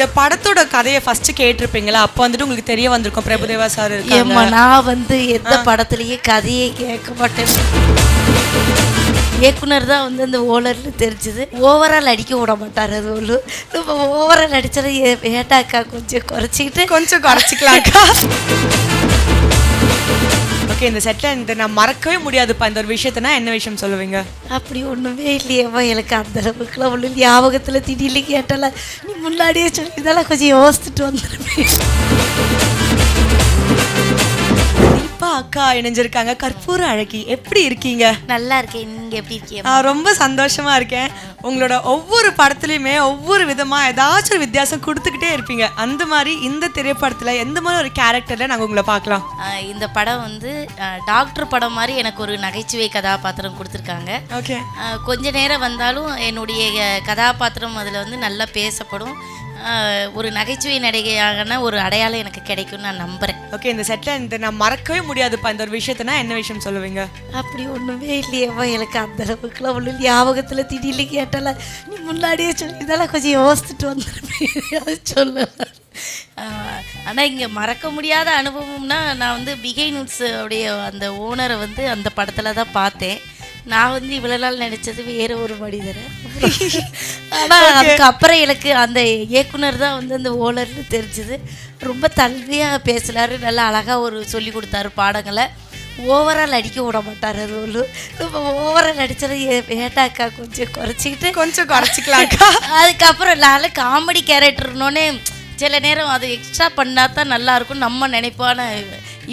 இந்த படத்தோட கதையை ஃபர்ஸ்ட் கேட்டிருப்பீங்களா? அப்போ வந்துட்டு உங்களுக்கு தெரிய வந்திருக்கும் பிரபுதேவா சார் இருக்காங்க. ஏம்மா நான் எந்த படத்துலயே கதையே கேட்க மாட்டேன். இயக்குனர் தான் அந்த ஓனர்னு தெரிஞ்சது. ஓவரால் அடிக்க விட மாட்டார். அது ஒன்று நம்ம ஓவரால் அடித்ததை ஏட்டாக்கா கொஞ்சம் குறைச்சிக்கலாம்க்கா. ஓகே, இந்த செட்டில் இந்த நான் மறக்கவே முடியாதுப்பா இந்த ஒரு விஷயத்தினா என்ன விஷயம் சொல்லுவீங்க? அப்படி ஒன்றுமே இல்லையேம்மா. எனக்கு அந்த அளவுக்குலாம் ஒன்றும் ஞாபகத்தில் திடீர்னு கேட்டால நீ முன்னாடியே சொல்லியிருந்தாலும் கொஞ்சம் யோசிச்சுட்டு வந்துடுவேன். அக்கா இணைஞ்சிருக்காங்க. கற்பூர அழகி, எப்படி இருக்கீங்க? நல்லா இருக்கேன். நீங்க எப்படி இருக்கீங்க? நான் ரொம்ப சந்தோஷமா இருக்கேன். உங்களோட ஒவ்வொரு படத்துலையுமே ஒவ்வொரு விதமா ஏதாச்சும் ஒரு வித்தியாசம் கொடுத்துக்கிட்டே இருப்பீங்க. அந்த மாதிரி இந்த திரைப்படத்துல எந்த மாதிரி ஒரு கேரக்டர்ல நாங்கள் உங்களை பார்க்கலாம்? இந்த படம் டாக்டர் படம் மாதிரி எனக்கு ஒரு நகைச்சுவை கதாபாத்திரம் கொடுத்துருக்காங்க. ஓகே, கொஞ்ச நேரம் வந்தாலும் என்னுடைய கதாபாத்திரம் அதில் நல்லா பேசப்படும். ஒரு நகைச்சுவை நடிகையான ஒரு அடையாளம் எனக்கு கிடைக்கும்னு நான் நம்புறேன். ஓகே, இந்த செட்டில் இந்த நான் மறக்கவே முடியாதுப்பா இந்த ஒரு விஷயத்தினா என்ன விஷயம் சொல்லுவீங்க? அப்படி ஒன்றுமே இல்லையேம்மா. எனக்கு அந்த அளவுக்குலாம் ஒன்றும் ஞாபகத்தில் திடீர்னு கேட்டால நீ முன்னாடியே சொல்லியிருந்தாலும் கொஞ்சம் யோசிச்சுட்டு வந்துடுவேன் சொல்லலாம். ஆனால் இங்கே மறக்க முடியாத அனுபவம்னா நான் பிகை நூட்ஸ் உடைய அந்த ஓனரை அந்த படத்தில் தான் பார்த்தேன். நான் இவ்வளோ நாள் நினச்சது வேற ஒரு மனிதரை. ஆனால் அதுக்கப்புறம் எனக்கு அந்த இயக்குனர் தான் அந்த ஓனர்னு தெரிஞ்சது. ரொம்ப தன்மையாக பேசுனார். நல்லா அழகாக சொல்லி கொடுத்தாரு பாடங்களை. ஓவரால் அடிக்க விட மாட்டார். அது ஒன்று நம்ம ஓவரால் அடித்ததை ஏட்டாக்கா கொஞ்சம் குறைச்சிக்கலாம்க்கா. அதுக்கப்புறம் நான் காமெடி கேரக்டர்னோடனே சில நேரம் அது எக்ஸ்ட்ரா பண்ணால் தான் நல்லாயிருக்கும் நம்ம நினைப்பான.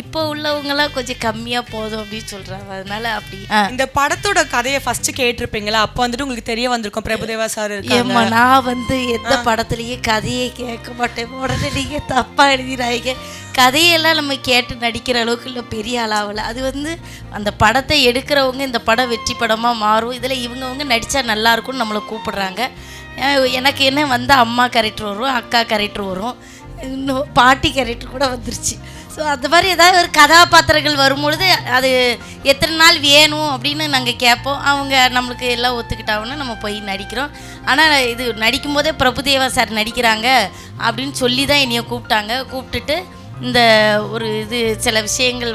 இப்போ உள்ளவங்களாம் கொஞ்சம் கம்மியாக போதும் அப்படின்னு சொல்கிறாங்க. அதனால அப்படி இந்த படத்தோட கதையை ஃபர்ஸ்ட் கேட்டிருப்பீங்களா? அப்போ வந்துட்டு உங்களுக்கு தெரிய வந்திருக்கும் பிரபுதேவா சார் இருக்காங்க. ஏம்மா நான் எந்த படத்துலயே கதையே கேட்க மாட்டேன். உடனே நீங்கள் தப்பாக எழுதிடாங்க. கதையெல்லாம் நம்ம கேட்டு நடிக்கிற அளவுக்கு இல்லை, பெரிய அளவில். அது அந்த படத்தை எடுக்கிறவங்க இந்த படம் வெற்றி படமாக மாறும். இதில் இவங்கவங்க நடித்தா நல்லாயிருக்கும்னு நம்மளை கூப்பிடுறாங்க. எனக்கு என்ன அம்மா கேரக்டர் வரும், அக்கா கேரக்டர் வரும், இன்னும் பாட்டி கேரக்டர் கூட வந்துருச்சு. ஸோ அந்த மாதிரி ஏதாவது ஒரு கதாபாத்திரங்கள் வரும்பொழுது அது எத்தனை நாள் வேணும் அப்படின்னு நாங்கள் கேட்போம். அவங்க நம்மளுக்கு எல்லாம் ஒத்துக்கிட்டாங்கன்னா நம்ம போய் நடிக்கிறோம். ஆனால் இது நடிக்கும்போதே பிரபுதேவா சார் நடிக்கிறாங்க அப்படின்னு சொல்லி தான் என்னைய கூப்பிட்டுட்டு இந்த ஒரு சில விஷயங்கள்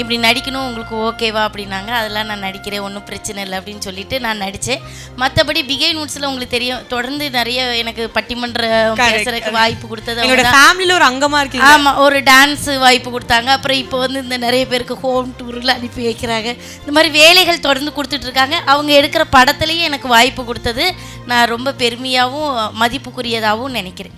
இப்படி நடிக்கணும் உங்களுக்கு ஓகேவா அப்படின்னாங்க. அதெல்லாம் நான் நடிக்கிறேன், ஒன்றும் பிரச்சனை இல்லை அப்படின்னு சொல்லிட்டு நான் நடித்தேன். மற்றபடி பிகை நூட்ஸில் உங்களுக்கு தெரியும், தொடர்ந்து நிறைய எனக்கு பட்டிமன்றம் பேசுறதுக்கு வாய்ப்பு கொடுத்தது ஃபேமிலியில் ஒரு அங்கமாக இருக்கு. ஆமாம், ஒரு டான்ஸு வாய்ப்பு கொடுத்தாங்க. அப்புறம் இப்போ இந்த நிறைய பேருக்கு ஹோம் டூரில் அனுப்பி வைக்கிறாங்க. இந்த மாதிரி வேலைகள் தொடர்ந்து கொடுத்துட்ருக்காங்க. அவங்க எடுக்கிற படத்துலேயும் எனக்கு வாய்ப்பு கொடுத்தது நான் ரொம்ப பெருமையாகவும் மதிப்புக்குரியதாகவும் நினைக்கிறேன்.